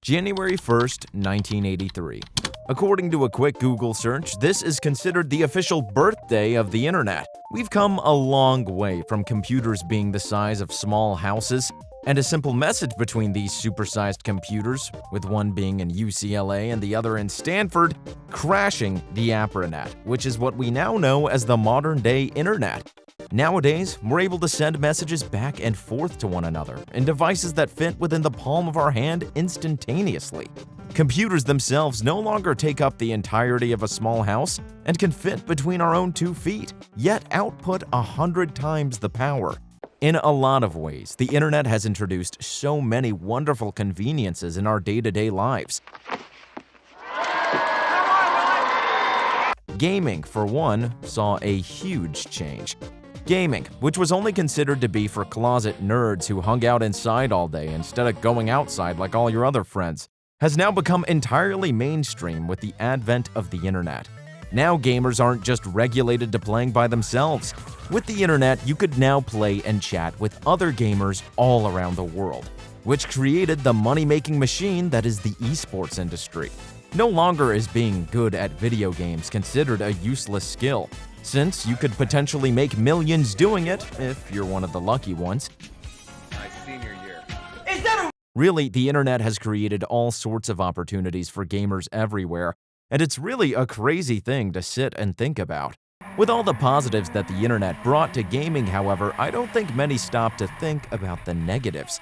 January 1st, 1983. According to a quick Google search, this is considered the official birthday of the internet. We've come a long way from computers being the size of small houses, and a simple message between these supersized computers, with one being in UCLA and the other in Stanford, crashing the APRANET, which is what we now know as the modern-day internet. Nowadays, we're able to send messages back and forth to one another in devices that fit within the palm of our hand instantaneously. Computers themselves no longer take up the entirety of a small house and can fit between our own 2 feet, yet output 100 times the power. In a lot of ways, the internet has introduced so many wonderful conveniences in our day-to-day lives. Gaming, for one, saw a huge change. Gaming, which was only considered to be for closet nerds who hung out inside all day instead of going outside like all your other friends, has now become entirely mainstream with the advent of the internet. Now gamers aren't just regulated to playing by themselves. With the internet, you could now play and chat with other gamers all around the world, which created the money-making machine that is the esports industry. No longer is being good at video games considered a useless skill, since you could potentially make millions doing it if you're one of the lucky ones. My senior year. Really, the internet has created all sorts of opportunities for gamers everywhere, and it's really a crazy thing to sit and think about. With all the positives that the internet brought to gaming, however, I don't think many stop to think about the negatives.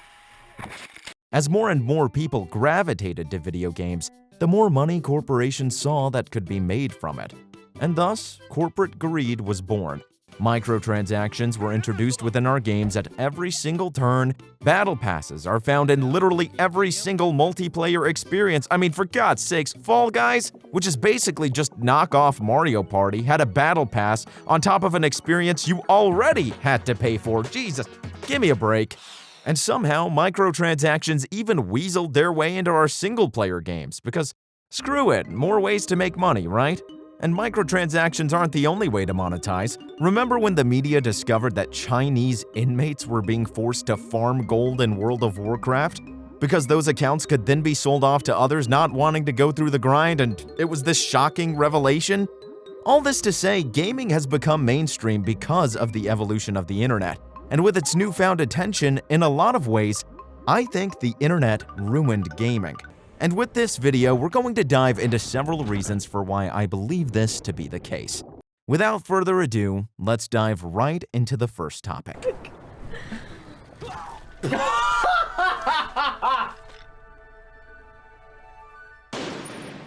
As more and more people gravitated to video games, the more money corporations saw that could be made from it. And thus, corporate greed was born. Microtransactions were introduced within our games at every single turn. Battle passes are found in literally every single multiplayer experience. I mean, for God's sakes, Fall Guys, which is basically just knockoff Mario Party, had a battle pass on top of an experience you already had to pay for. Jesus, give me a break. And somehow, microtransactions even weaseled their way into our single-player games, because screw it, more ways to make money, right? And microtransactions aren't the only way to monetize. Remember when the media discovered that Chinese inmates were being forced to farm gold in World of Warcraft? Because those accounts could then be sold off to others not wanting to go through the grind, and it was this shocking revelation? All this to say, gaming has become mainstream because of the evolution of the internet. And with its newfound attention, in a lot of ways, I think the internet ruined gaming. And with this video, we're going to dive into several reasons for why I believe this to be the case. Without further ado, let's dive right into the first topic.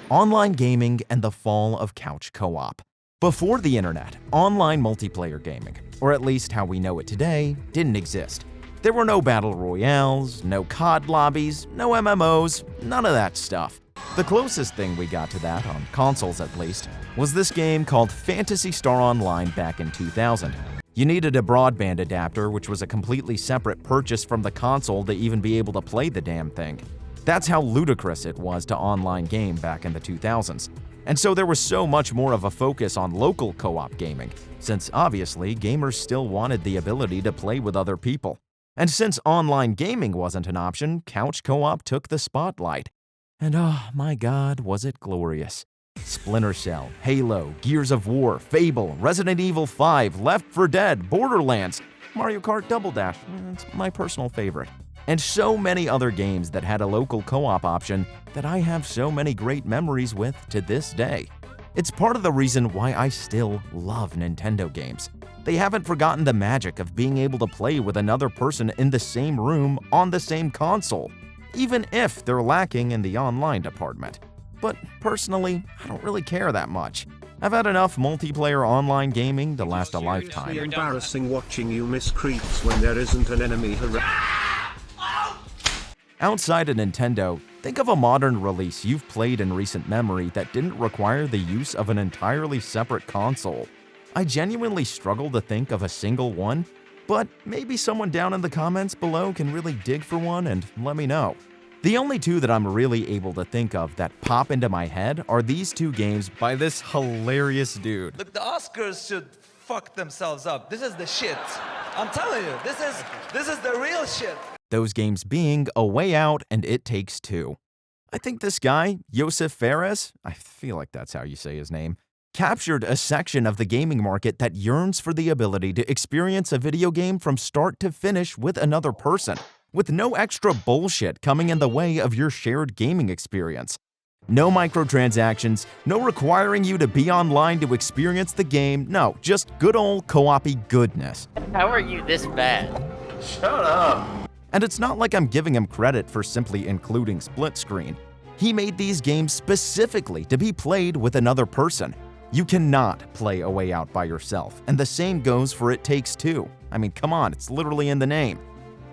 Online gaming and the fall of couch co-op. Before the internet, online multiplayer gaming, or at least how we know it today, didn't exist. There were no battle royales, no COD lobbies, no MMOs, none of that stuff. The closest thing we got to that, on consoles at least, was this game called Phantasy Star Online back in 2000. You needed a broadband adapter, which was a completely separate purchase from the console to even be able to play the damn thing. That's how ludicrous it was to online game back in the 2000s. And so there was so much more of a focus on local co-op gaming, since obviously gamers still wanted the ability to play with other people. And since online gaming wasn't an option, couch co-op took the spotlight. And oh my god, was it glorious. Splinter Cell, Halo, Gears of War, Fable, Resident Evil 5, Left 4 Dead, Borderlands, Mario Kart Double Dash, it's my personal favorite. And so many other games that had a local co-op option that I have so many great memories with to this day. It's part of the reason why I still love Nintendo games. They haven't forgotten the magic of being able to play with another person in the same room on the same console, even if they're lacking in the online department. But personally, I don't really care that much. I've had enough multiplayer online gaming to last a lifetime. It's embarrassing watching you miss creeps when there isn't an enemy Outside of Nintendo, think of a modern release you've played in recent memory that didn't require the use of an entirely separate console. I genuinely struggle to think of a single one, but maybe someone down in the comments below can really dig for one and let me know. The only two that I'm really able to think of that pop into my head are these two games by this hilarious dude. Look, the Oscars should fuck themselves up. This is the shit. I'm telling you, this is the real shit. Those games being A Way Out and It Takes Two. I think this guy, Josef Fares, I feel like that's how you say his name, captured a section of the gaming market that yearns for the ability to experience a video game from start to finish with another person, with no extra bullshit coming in the way of your shared gaming experience. No microtransactions, no requiring you to be online to experience the game, no, just good old co-op-y goodness. How are you this bad? Shut up. And it's not like I'm giving him credit for simply including split screen. He made these games specifically to be played with another person. You cannot play A Way Out by yourself, and the same goes for It Takes Two. I mean, come on, it's literally in the name.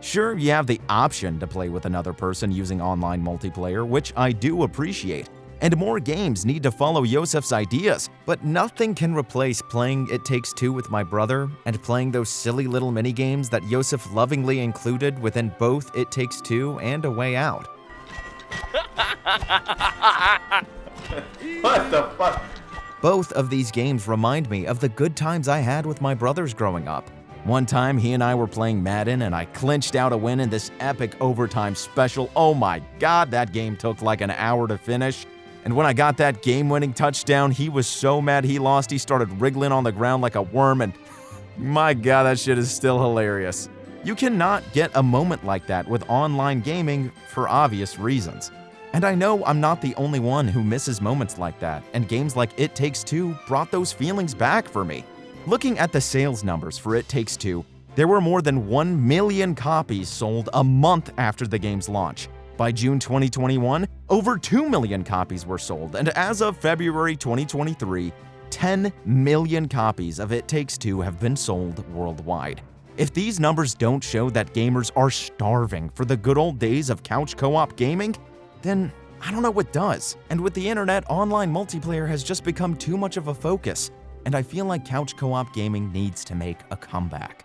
Sure, you have the option to play with another person using online multiplayer, which I do appreciate, and more games need to follow Yosef's ideas, but nothing can replace playing It Takes Two with my brother and playing those silly little mini-games that Yosef lovingly included within both It Takes Two and A Way Out. What the fuck? Both of these games remind me of the good times I had with my brothers growing up. One time, he and I were playing Madden, and I clinched out a win in this epic overtime special. Oh my god, that game took like an hour to finish. And when I got that game-winning touchdown, he was so mad he lost, he started wriggling on the ground like a worm, and my god, that shit is still hilarious. You cannot get a moment like that with online gaming for obvious reasons. And I know I'm not the only one who misses moments like that, and games like It Takes Two brought those feelings back for me. Looking at the sales numbers for It Takes Two, there were more than 1 million copies sold a month after the game's launch. By June 2021, over 2 million copies were sold, and as of February 2023, 10 million copies of It Takes Two have been sold worldwide. If these numbers don't show that gamers are starving for the good old days of couch co-op gaming, then I don't know what does. And with the internet, online multiplayer has just become too much of a focus, and I feel like couch co-op gaming needs to make a comeback.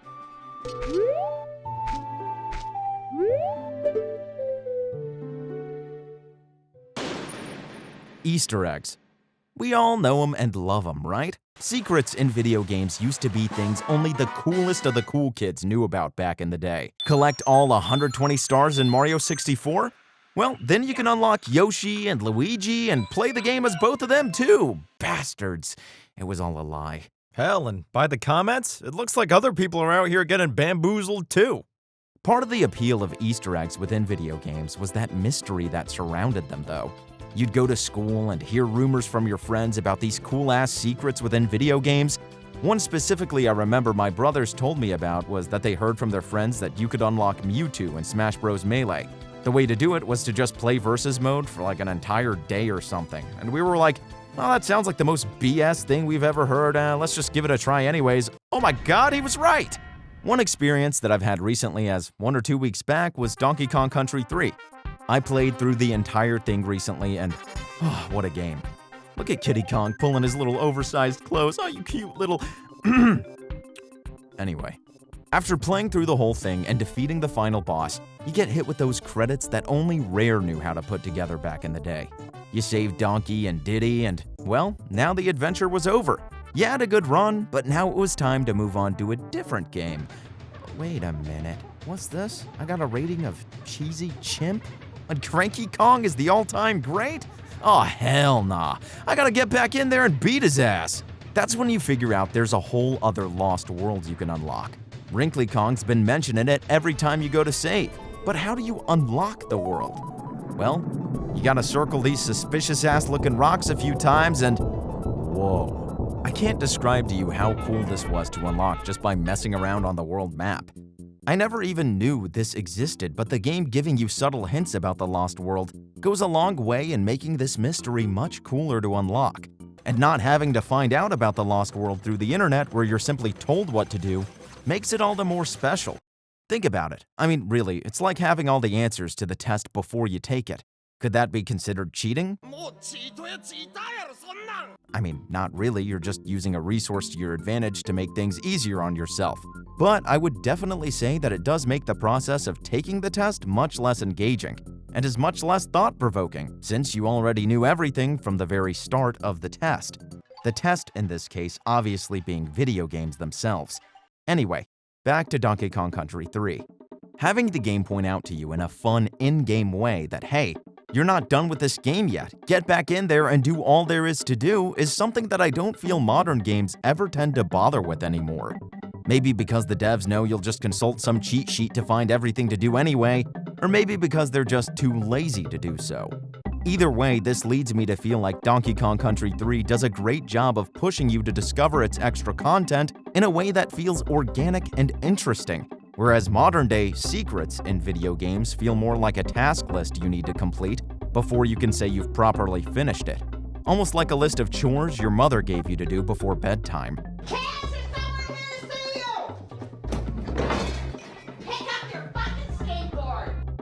Easter eggs. We all know them and love them, right? Secrets in video games used to be things only the coolest of the cool kids knew about back in the day. Collect all 120 stars in Mario 64? Well, then you can unlock Yoshi and Luigi and play the game as both of them too. Bastards. It was all a lie. Hell, and by the comments, it looks like other people are out here getting bamboozled too. Part of the appeal of Easter eggs within video games was that mystery that surrounded them, though. You'd go to school and hear rumors from your friends about these cool-ass secrets within video games. One specifically I remember my brothers told me about was that they heard from their friends that you could unlock Mewtwo in Smash Bros. Melee. The way to do it was to just play versus mode for like an entire day or something. And we were like, oh, that sounds like the most BS thing we've ever heard. Let's just give it a try anyways. Oh my god, he was right! One experience that I've had recently as 1 or 2 weeks back was Donkey Kong Country 3. I played through the entire thing recently and oh, what a game. Look at Kiddy Kong pulling his little oversized clothes. Oh, you cute little... Anyway, after playing through the whole thing and defeating the final boss, you get hit with those credits that only Rare knew how to put together back in the day. You saved Donkey and Diddy and, well, now the adventure was over. You had a good run, but now it was time to move on to a different game. Wait a minute, what's this? I got a rating of cheesy chimp? And Cranky Kong is the all-time great? Oh, hell nah. I gotta get back in there and beat his ass. That's when you figure out there's a whole other lost world you can unlock. Wrinkly Kong's been mentioning it every time you go to save. But how do you unlock the world? Well, you gotta circle these suspicious-ass looking rocks a few times and... whoa. I can't describe to you how cool this was to unlock just by messing around on the world map. I never even knew this existed, but the game giving you subtle hints about the Lost World goes a long way in making this mystery much cooler to unlock. And not having to find out about the Lost World through the internet where you're simply told what to do makes it all the more special. Think about it. I mean, really, it's like having all the answers to the test before you take it. Could that be considered cheating? I mean, not really, you're just using a resource to your advantage to make things easier on yourself. But I would definitely say that it does make the process of taking the test much less engaging, and is much less thought-provoking, since you already knew everything from the very start of the test. The test in this case obviously being video games themselves. Anyway, back to Donkey Kong Country 3. Having the game point out to you in a fun, in-game way that, hey, "You're not done with this game yet. Get back in there and do all there is to do" is something that I don't feel modern games ever tend to bother with anymore. Maybe because the devs know you'll just consult some cheat sheet to find everything to do anyway, or maybe because they're just too lazy to do so. Either way, this leads me to feel like Donkey Kong Country 3 does a great job of pushing you to discover its extra content in a way that feels organic and interesting, whereas modern-day secrets in video games feel more like a task list you need to complete before you can say you've properly finished it. Almost like a list of chores your mother gave you to do before bedtime.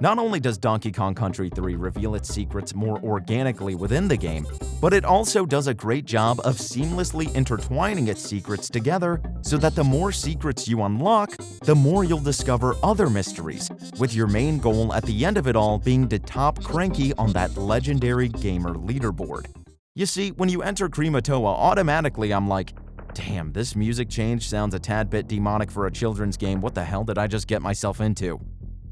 Not only does Donkey Kong Country 3 reveal its secrets more organically within the game, but it also does a great job of seamlessly intertwining its secrets together so that the more secrets you unlock, the more you'll discover other mysteries, with your main goal at the end of it all being to top Cranky on that legendary gamer leaderboard. You see, when you enter Krematoa, automatically I'm like, damn, this music change sounds a tad bit demonic for a children's game. What the hell did I just get myself into?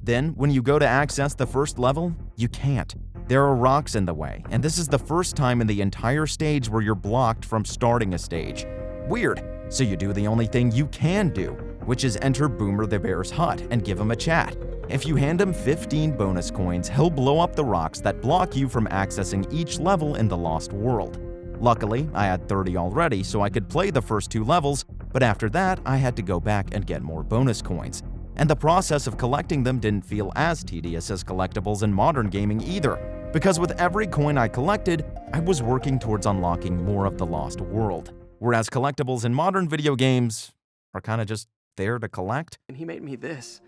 Then, when you go to access the first level, you can't. There are rocks in the way, and this is the first time in the entire stage where you're blocked from starting a stage. Weird. So you do the only thing you can do, which is enter Boomer the Bear's hut and give him a chat. If you hand him 15 bonus coins, he'll blow up the rocks that block you from accessing each level in the Lost World. Luckily, I had 30 already, so I could play the first 2 levels, but after that, I had to go back and get more bonus coins. And the process of collecting them didn't feel as tedious as collectibles in modern gaming either, because with every coin I collected, I was working towards unlocking more of the Lost World. Whereas collectibles in modern video games are kind of just there to collect. And he made me this.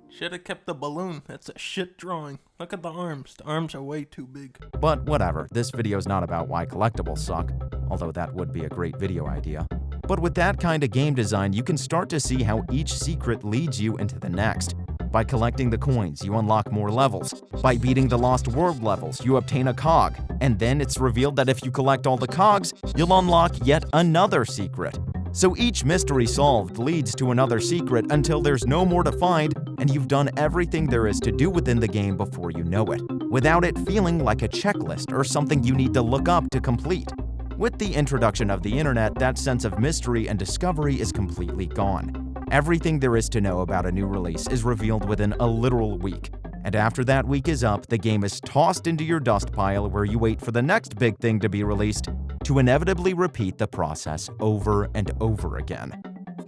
Should have kept the balloon. That's a shit drawing. Look at the arms. The arms are way too big. But whatever, this video's not about why collectibles suck, although that would be a great video idea. But with that kind of game design, you can start to see how each secret leads you into the next. By collecting the coins, you unlock more levels. By beating the Lost World levels, you obtain a cog. And then it's revealed that if you collect all the cogs, you'll unlock yet another secret. So each mystery solved leads to another secret until there's no more to find and you've done everything there is to do within the game before you know it, without it feeling like a checklist or something you need to look up to complete. With the introduction of the internet, that sense of mystery and discovery is completely gone. Everything there is to know about a new release is revealed within a literal week. And after that week is up, the game is tossed into your dust pile where you wait for the next big thing to be released to inevitably repeat the process over and over again.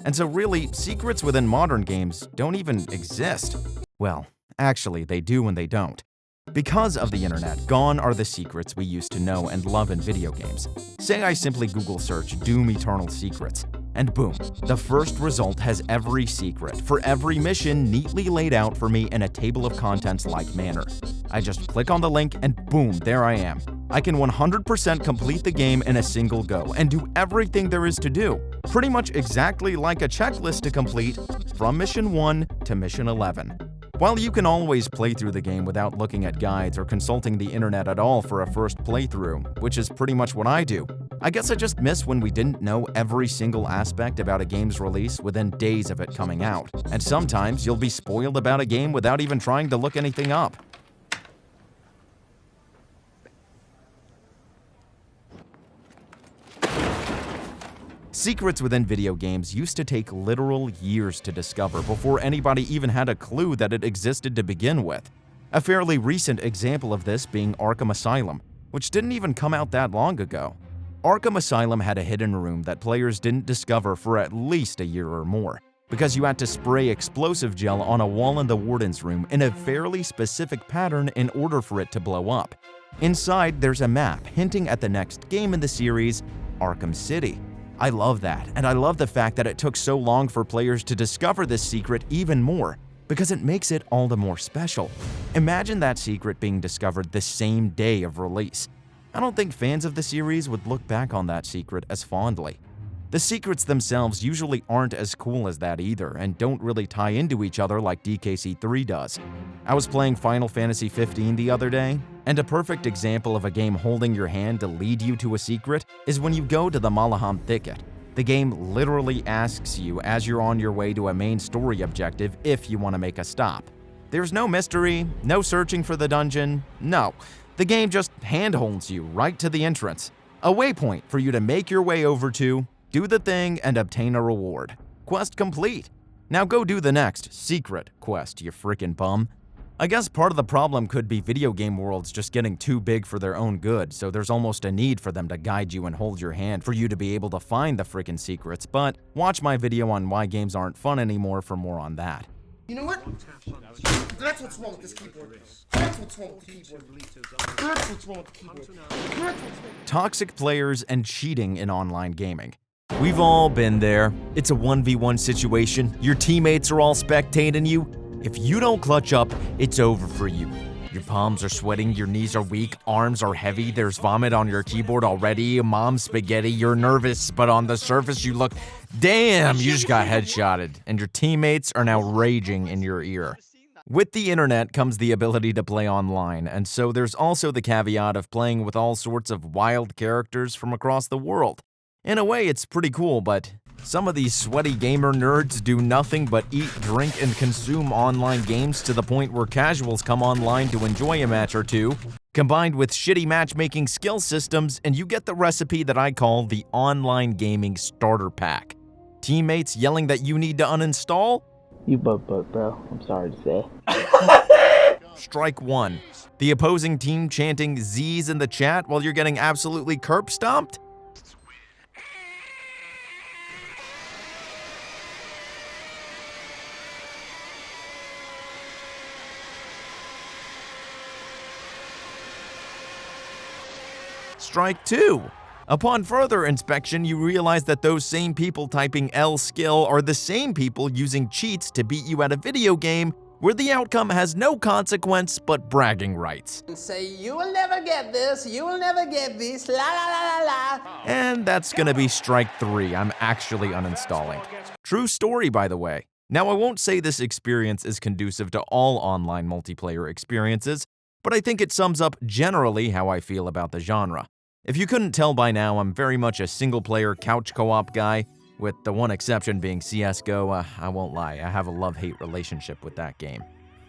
And so really, secrets within modern games don't even exist. Well, actually they do and they don't. Because of the internet, gone are the secrets we used to know and love in video games. Say I simply Google search Doom Eternal Secrets, and boom, the first result has every secret for every mission neatly laid out for me in a table of contents-like manner. I just click on the link and boom, there I am. I can 100% complete the game in a single go and do everything there is to do, pretty much exactly like a checklist to complete from Mission 1 to Mission 11. While you can always play through the game without looking at guides or consulting the internet at all for a first playthrough, which is pretty much what I do, I guess I just miss when we didn't know every single aspect about a game's release within days of it coming out. And sometimes you'll be spoiled about a game without even trying to look anything up. Secrets within video games used to take literal years to discover before anybody even had a clue that it existed to begin with. A fairly recent example of this being Arkham Asylum, which didn't even come out that long ago. Arkham Asylum had a hidden room that players didn't discover for at least a year or more, because you had to spray explosive gel on a wall in the warden's room in a fairly specific pattern in order for it to blow up. Inside, there's a map hinting at the next game in the series, Arkham City. I love that, and I love the fact that it took so long for players to discover this secret even more, because it makes it all the more special. Imagine that secret being discovered the same day of release. I don't think fans of the series would look back on that secret as fondly. The secrets themselves usually aren't as cool as that either, and don't really tie into each other like DKC3 does. I was playing Final Fantasy 15 the other day, and a perfect example of a game holding your hand to lead you to a secret is when you go to the Malaham Thicket. The game literally asks you as you're on your way to a main story objective if you want to make a stop. There's no mystery, no searching for the dungeon, no. The game just handholds you right to the entrance, a waypoint for you to make your way over to, do the thing, and obtain a reward. Quest complete. Now go do the next secret quest, you frickin' bum. I guess part of the problem could be video game worlds just getting too big for their own good, so there's almost a need for them to guide you and hold your hand for you to be able to find the frickin' secrets, but watch my video on why games aren't fun anymore for more on that. You know what? That's what's wrong with this keyboard. That's what's wrong with the keyboard. That's what's wrong with the keyboard. That's what's wrong. Toxic players and cheating in online gaming. We've all been there. It's a 1v1 situation. Your teammates are all spectating you. If you don't clutch up, it's over for you. Your palms are sweating, your knees are weak, arms are heavy, there's vomit on your keyboard already, mom's spaghetti, you're nervous, but on the surface you look, damn, you just got headshotted, and your teammates are now raging in your ear. With the internet comes the ability to play online, and so there's also the caveat of playing with all sorts of wild characters from across the world. In a way, it's pretty cool, but some of these sweaty gamer nerds do nothing but eat, drink, and consume online games to the point where casuals come online to enjoy a match or two, combined with shitty matchmaking skill systems, and you get the recipe that I call the online gaming starter pack. Teammates yelling that you need to uninstall? You butt, bro. I'm sorry to say. Strike one. The opposing team chanting Z's in the chat while you're getting absolutely curb stomped? Strike two. Upon further inspection, you realize that those same people typing L skill are the same people using cheats to beat you at a video game where the outcome has no consequence but bragging rights. And say, you will never get this, you will never get this, la la la la la. And that's gonna be strike three. I'm actually uninstalling. True story, by the way. Now, I won't say this experience is conducive to all online multiplayer experiences, but I think it sums up generally how I feel about the genre. If you couldn't tell by now, I'm very much a single-player couch co-op guy, with the one exception being CSGO. I won't lie, I have a love-hate relationship with that game.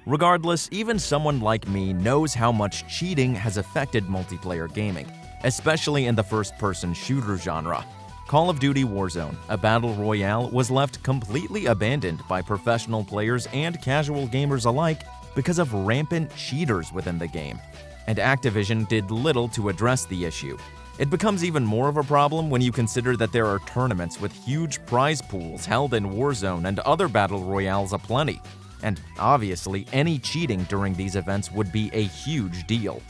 Regardless, even someone like me knows how much cheating has affected multiplayer gaming, especially in the first-person shooter genre. Call of Duty Warzone, a battle royale, was left completely abandoned by professional players and casual gamers alike because of rampant cheaters within the game. And Activision did little to address the issue. It becomes even more of a problem when you consider that there are tournaments with huge prize pools held in Warzone and other battle royales aplenty. And obviously, any cheating during these events would be a huge deal.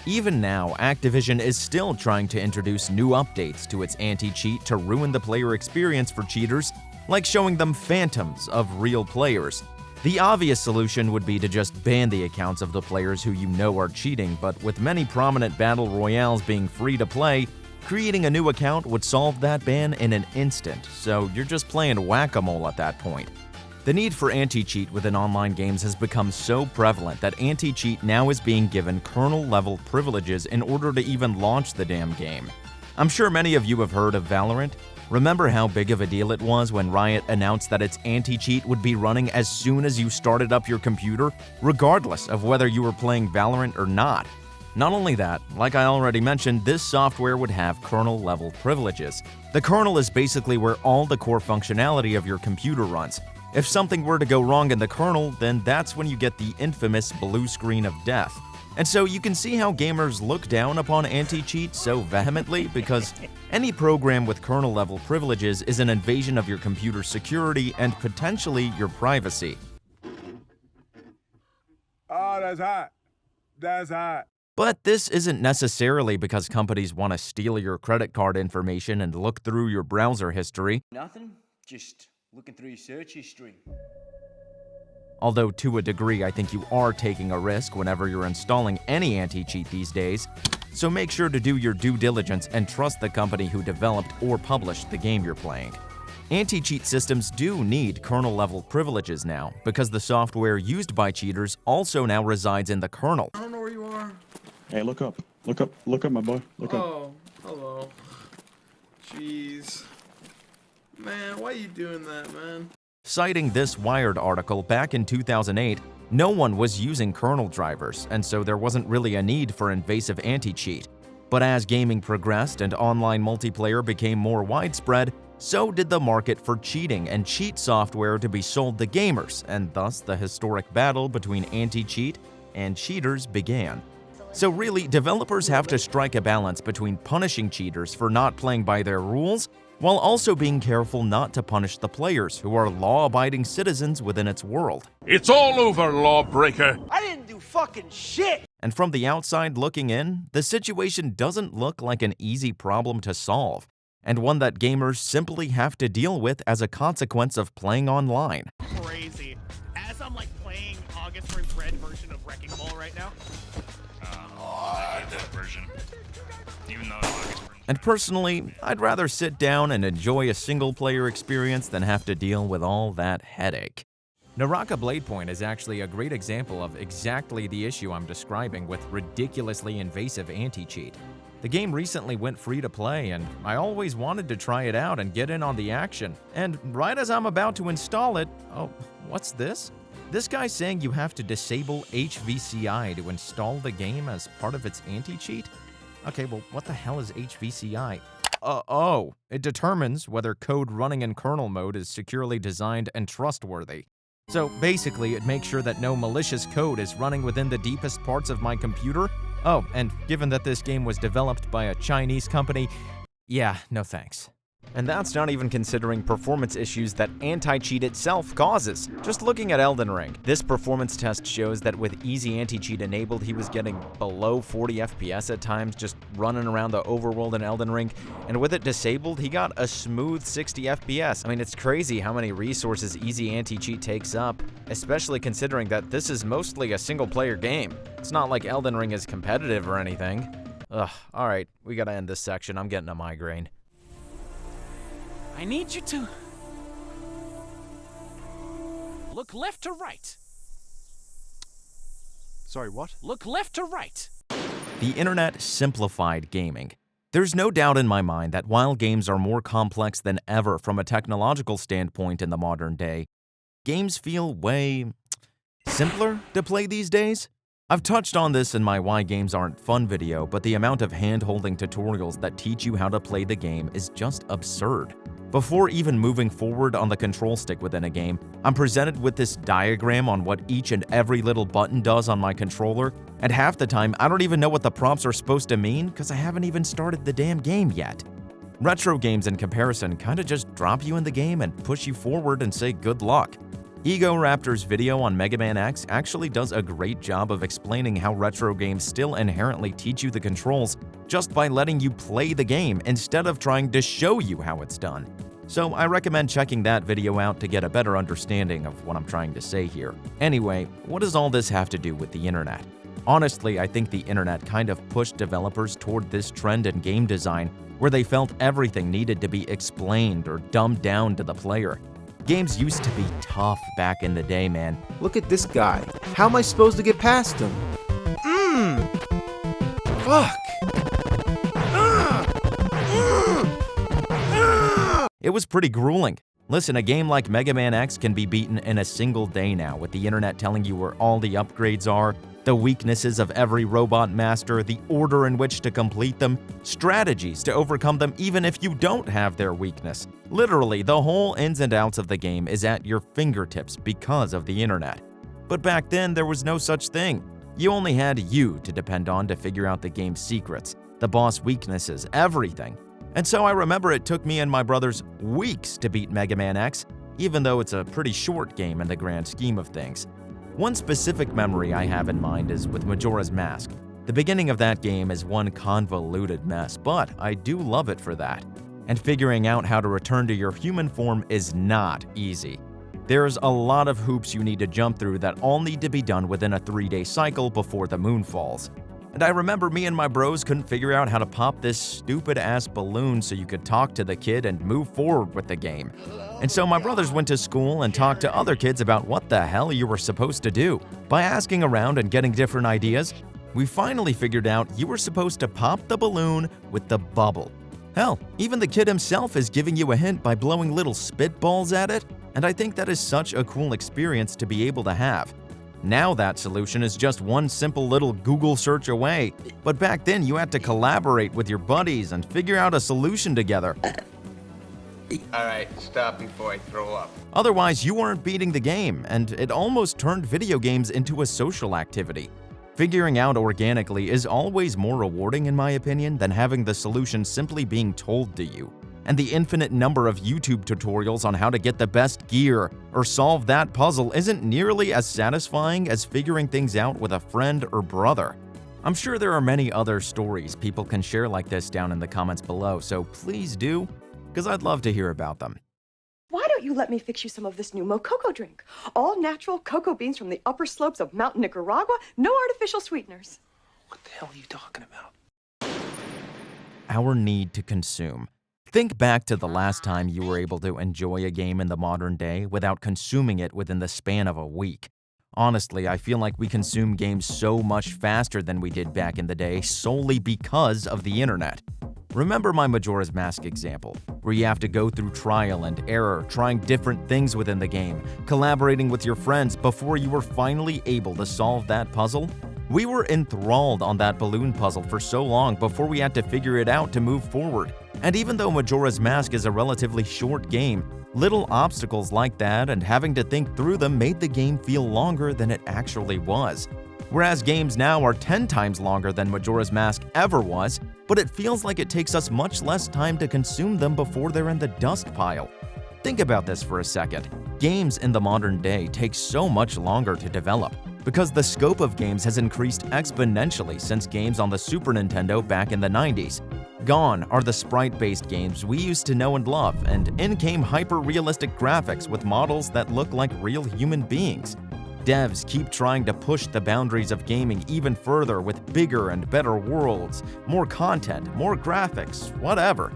Even now, Activision is still trying to introduce new updates to its anti-cheat to ruin the player experience for cheaters, like showing them phantoms of real players. The obvious solution would be to just ban the accounts of the players who you know are cheating, but with many prominent battle royales being free to play, creating a new account would solve that ban in an instant, so you're just playing whack-a-mole at that point. The need for anti-cheat within online games has become so prevalent that anti-cheat now is being given kernel-level privileges in order to even launch the damn game. I'm sure many of you have heard of Valorant. Remember how big of a deal it was when Riot announced that its anti-cheat would be running as soon as you started up your computer, regardless of whether you were playing Valorant or not? Not only that, like I already mentioned, this software would have kernel-level privileges. The kernel is basically where all the core functionality of your computer runs. If something were to go wrong in the kernel, then that's when you get the infamous blue screen of death. And so you can see how gamers look down upon anti-cheat so vehemently, because any program with kernel-level privileges is an invasion of your computer's security and potentially your privacy. Oh, that's hot. That's hot. But this isn't necessarily because companies want to steal your credit card information and look through your browser history. Nothing, just looking through your search history. Although to a degree, I think you are taking a risk whenever you're installing any anti-cheat these days, so make sure to do your due diligence and trust the company who developed or published the game you're playing. Anti-cheat systems do need kernel-level privileges now, because the software used by cheaters also now resides in the kernel. I don't know where you are. Hey, look up. Look up. Look up, my boy. Look up. Oh, hello. Jeez. Man, why are you doing that, man? Citing this Wired article back in 2008, No one was using kernel drivers, and so there wasn't really a need for invasive anti-cheat. But as gaming progressed and online multiplayer became more widespread, so did the market for cheating and cheat software to be sold to gamers, and thus the historic battle between anti-cheat and cheaters began. So really, developers have to strike a balance between punishing cheaters for not playing by their rules, while also being careful not to punish the players who are law-abiding citizens within its world. It's all over, lawbreaker. I didn't do fucking shit! And from the outside looking in, the situation doesn't look like an easy problem to solve, and one that gamers simply have to deal with as a consequence of playing online. Crazy. As I'm like playing August Red version of Wrecking Ball right now. I hate that version. Even though August. And personally, I'd rather sit down and enjoy a single-player experience than have to deal with all that headache. Naraka Bladepoint is actually a great example of exactly the issue I'm describing with ridiculously invasive anti-cheat. The game recently went free to play, and I always wanted to try it out and get in on the action. And right as I'm about to install it, oh, what's this? This guy's saying you have to disable HVCI to install the game as part of its anti-cheat? Okay, well, what the hell is HVCI? It determines whether code running in kernel mode is securely designed and trustworthy. So basically, it makes sure that no malicious code is running within the deepest parts of my computer. Oh, and given that this game was developed by a Chinese company, yeah, no thanks. And that's not even considering performance issues that anti-cheat itself causes. Just looking at Elden Ring, this performance test shows that with easy anti-cheat enabled, he was getting below 40 FPS at times, just running around the overworld in Elden Ring, and with it disabled, he got a smooth 60 FPS. I mean, it's crazy how many resources easy anti-cheat takes up, especially considering that this is mostly a single-player game. It's not like Elden Ring is competitive or anything. Ugh, alright, we gotta end this section, I'm getting a migraine. I need you to look left to right. Sorry, what? Look left to right. The internet simplified gaming. There's no doubt in my mind that while games are more complex than ever from a technological standpoint in the modern day, games feel way simpler to play these days. I've touched on this in my Why Games Aren't Fun video, but the amount of hand-holding tutorials that teach you how to play the game is just absurd. Before even moving forward on the control stick within a game, I'm presented with this diagram on what each and every little button does on my controller, and half the time I don't even know what the prompts are supposed to mean because I haven't even started the damn game yet. Retro games in comparison kinda just drop you in the game and push you forward and say good luck. Ego Raptor's video on Mega Man X actually does a great job of explaining how retro games still inherently teach you the controls just by letting you play the game instead of trying to show you how it's done. So I recommend checking that video out to get a better understanding of what I'm trying to say here. Anyway, what does all this have to do with the internet? Honestly, I think the internet kind of pushed developers toward this trend in game design where they felt everything needed to be explained or dumbed down to the player. Games used to be tough back in the day, man. Look at this guy. How am I supposed to get past him? Fuck. It was pretty grueling. Listen, a game like Mega Man X can be beaten in a single day now, with the internet telling you where all the upgrades are, the weaknesses of every robot master, the order in which to complete them, strategies to overcome them even if you don't have their weakness. Literally, the whole ins and outs of the game is at your fingertips because of the internet. But back then, there was no such thing. You only had you to depend on to figure out the game's secrets, the boss weaknesses, everything. And so I remember it took me and my brothers weeks to beat Mega Man X, even though it's a pretty short game in the grand scheme of things. One specific memory I have in mind is with Majora's Mask. The beginning of that game is one convoluted mess, but I do love it for that. And figuring out how to return to your human form is not easy. There's a lot of hoops you need to jump through that all need to be done within a 3-day cycle before the moon falls. And I remember me and my bros couldn't figure out how to pop this stupid-ass balloon so you could talk to the kid and move forward with the game. And so my brothers went to school and talked to other kids about what the hell you were supposed to do. By asking around and getting different ideas, we finally figured out you were supposed to pop the balloon with the bubble. Hell, even the kid himself is giving you a hint by blowing little spitballs at it, and I think that is such a cool experience to be able to have. Now that solution is just one simple little Google search away, but back then you had to collaborate with your buddies and figure out a solution together. Alright, stop before I throw up. Otherwise, you weren't beating the game, and it almost turned video games into a social activity. Figuring out organically is always more rewarding in my opinion than having the solution simply being told to you. And the infinite number of YouTube tutorials on how to get the best gear or solve that puzzle isn't nearly as satisfying as figuring things out with a friend or brother. I'm sure there are many other stories people can share like this down in the comments below, so please do, because I'd love to hear about them. Why don't you let me fix you some of this new Mococo drink? All natural cocoa beans from the upper slopes of Mountain Nicaragua, no artificial sweeteners. What the hell are you talking about? Our need to consume. Think back to the last time you were able to enjoy a game in the modern day without consuming it within the span of a week. Honestly, I feel like we consume games so much faster than we did back in the day solely because of the internet. Remember my Majora's Mask example, where you have to go through trial and error, trying different things within the game, collaborating with your friends before you were finally able to solve that puzzle? We were enthralled on that balloon puzzle for so long before we had to figure it out to move forward. And even though Majora's Mask is a relatively short game, little obstacles like that and having to think through them made the game feel longer than it actually was. Whereas games now are 10 times longer than Majora's Mask ever was, but it feels like it takes us much less time to consume them before they're in the dust pile. Think about this for a second. Games in the modern day take so much longer to develop because the scope of games has increased exponentially since games on the Super Nintendo back in the 90s. Gone are the sprite-based games we used to know and love, and in came hyper-realistic graphics with models that look like real human beings. Devs keep trying to push the boundaries of gaming even further with bigger and better worlds, more content, more graphics, whatever.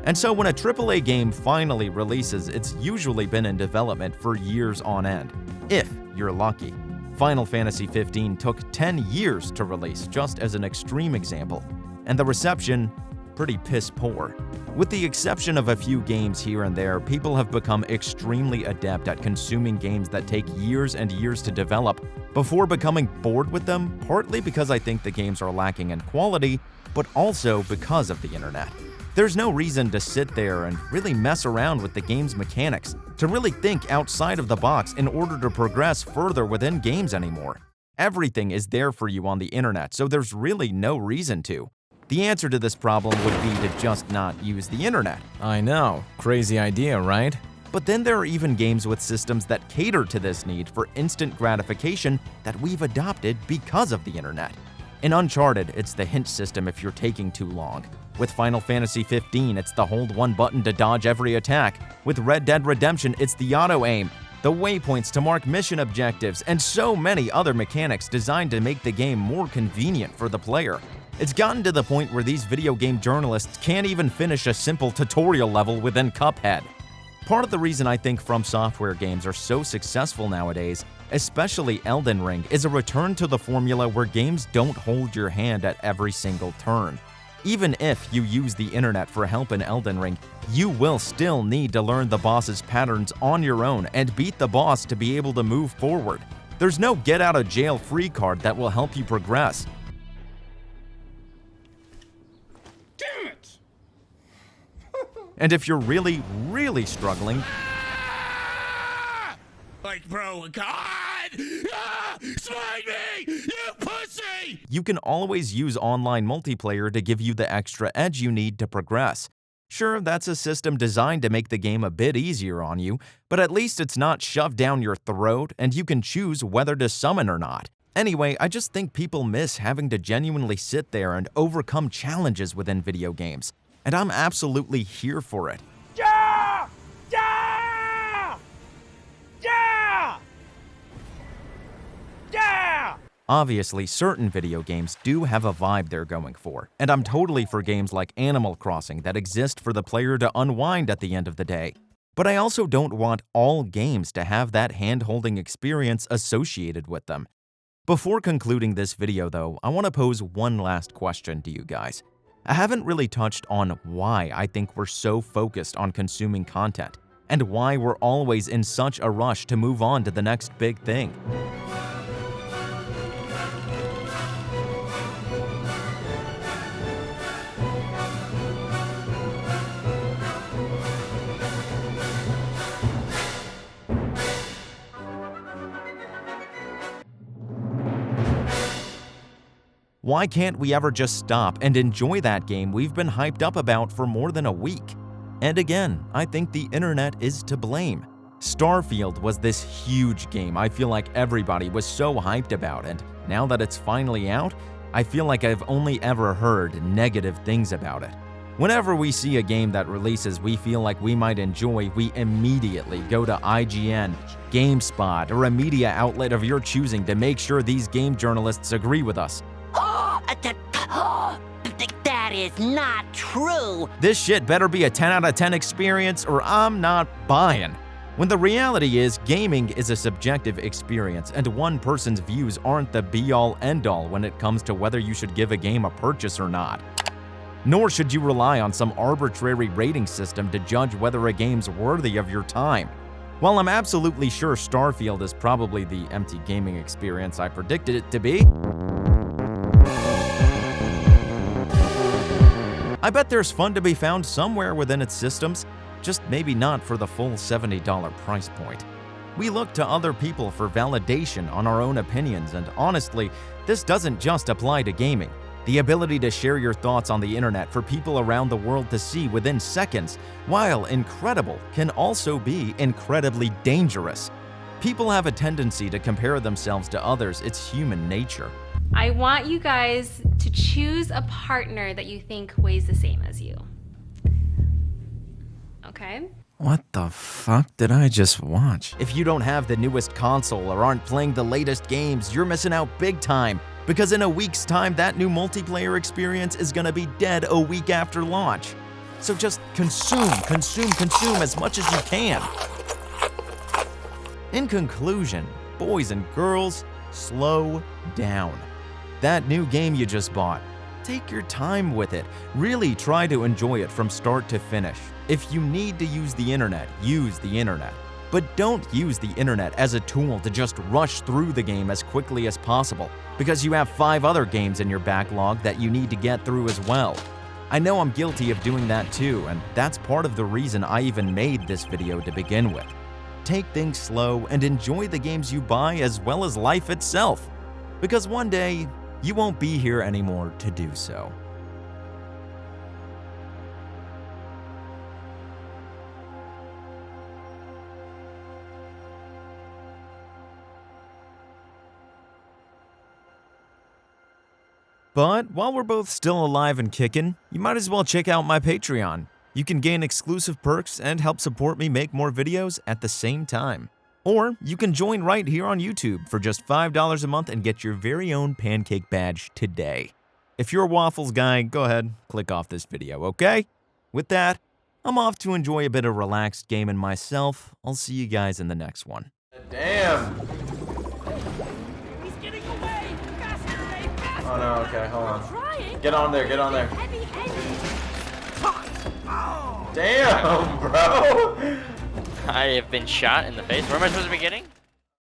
And so when a AAA game finally releases, it's usually been in development for years on end, if you're lucky. Final Fantasy XV took 10 years to release, just as an extreme example, and the reception, pretty piss poor. With the exception of a few games here and there, people have become extremely adept at consuming games that take years and years to develop before becoming bored with them, partly because I think the games are lacking in quality, but also because of the internet. There's no reason to sit there and really mess around with the game's mechanics, to really think outside of the box in order to progress further within games anymore. Everything is there for you on the internet, so there's really no reason to. The answer to this problem would be to just not use the internet. I know, crazy idea, right? But then there are even games with systems that cater to this need for instant gratification that we've adopted because of the internet. In Uncharted, it's the hint system if you're taking too long. With Final Fantasy XV, it's the hold one button to dodge every attack. With Red Dead Redemption, it's the auto-aim, the waypoints to mark mission objectives, and so many other mechanics designed to make the game more convenient for the player. It's gotten to the point where these video game journalists can't even finish a simple tutorial level within Cuphead. Part of the reason I think From Software games are so successful nowadays, especially Elden Ring, is a return to the formula where games don't hold your hand at every single turn. Even if you use the internet for help in Elden Ring, you will still need to learn the boss's patterns on your own and beat the boss to be able to move forward. There's no get-out-of-jail-free card that will help you progress. Damn it! And if you're really, really struggling, like, bro, God! Slide me! You pussy! You can always use online multiplayer to give you the extra edge you need to progress. Sure, that's a system designed to make the game a bit easier on you, but at least it's not shoved down your throat and you can choose whether to summon or not. Anyway, I just think people miss having to genuinely sit there and overcome challenges within video games, and I'm absolutely here for it. Yeah! Yeah! Yeah! Yeah! Obviously, certain video games do have a vibe they're going for, and I'm totally for games like Animal Crossing that exist for the player to unwind at the end of the day. But I also don't want all games to have that hand-holding experience associated with them. Before concluding this video though, I want to pose one last question to you guys. I haven't really touched on why I think we're so focused on consuming content, and why we're always in such a rush to move on to the next big thing. Why can't we ever just stop and enjoy that game we've been hyped up about for more than a week? And again, I think the internet is to blame. Starfield was this huge game I feel like everybody was so hyped about, and now that it's finally out, I feel like I've only ever heard negative things about it. Whenever we see a game that releases we feel like we might enjoy, we immediately go to IGN, GameSpot, or a media outlet of your choosing to make sure these game journalists agree with us. That is not true. This shit better be a 10 out of 10 experience or I'm not buying. When the reality is, gaming is a subjective experience and one person's views aren't the be-all end-all when it comes to whether you should give a game a purchase or not. Nor should you rely on some arbitrary rating system to judge whether a game's worthy of your time. While I'm absolutely sure Starfield is probably the empty gaming experience I predicted it to be, I bet there's fun to be found somewhere within its systems, just maybe not for the full $70 price point. We look to other people for validation on our own opinions, and honestly, this doesn't just apply to gaming. The ability to share your thoughts on the internet for people around the world to see within seconds, while incredible, can also be incredibly dangerous. People have a tendency to compare themselves to others. It's human nature. I want you guys to choose a partner that you think weighs the same as you. Okay? What the fuck did I just watch? If you don't have the newest console or aren't playing the latest games, you're missing out big time. Because in a week's time, that new multiplayer experience is gonna be dead a week after launch. So just consume as much as you can. In conclusion, boys and girls, slow down. That new game you just bought, take your time with it. Really try to enjoy it from start to finish. If you need to use the internet, use the internet. But don't use the internet as a tool to just rush through the game as quickly as possible, because you have 5 other games in your backlog that you need to get through as well. I know I'm guilty of doing that too, and that's part of the reason I even made this video to begin with. Take things slow and enjoy the games you buy as well as life itself, because one day, you won't be here anymore to do so. But while we're both still alive and kicking, you might as well check out my Patreon. You can gain exclusive perks and help support me make more videos at the same time. Or you can join right here on YouTube for just $5 a month and get your very own pancake badge today. If you're a waffles guy, go ahead, click off this video, okay? With that, I'm off to enjoy a bit of relaxed gaming myself. I'll see you guys in the next one. Damn. He's getting away! Faster, Ray, faster! Oh no, okay, hold on. Trying. Get on there, get on there. Heavy. Damn, bro! I have been shot in the face. Where am I supposed to be getting?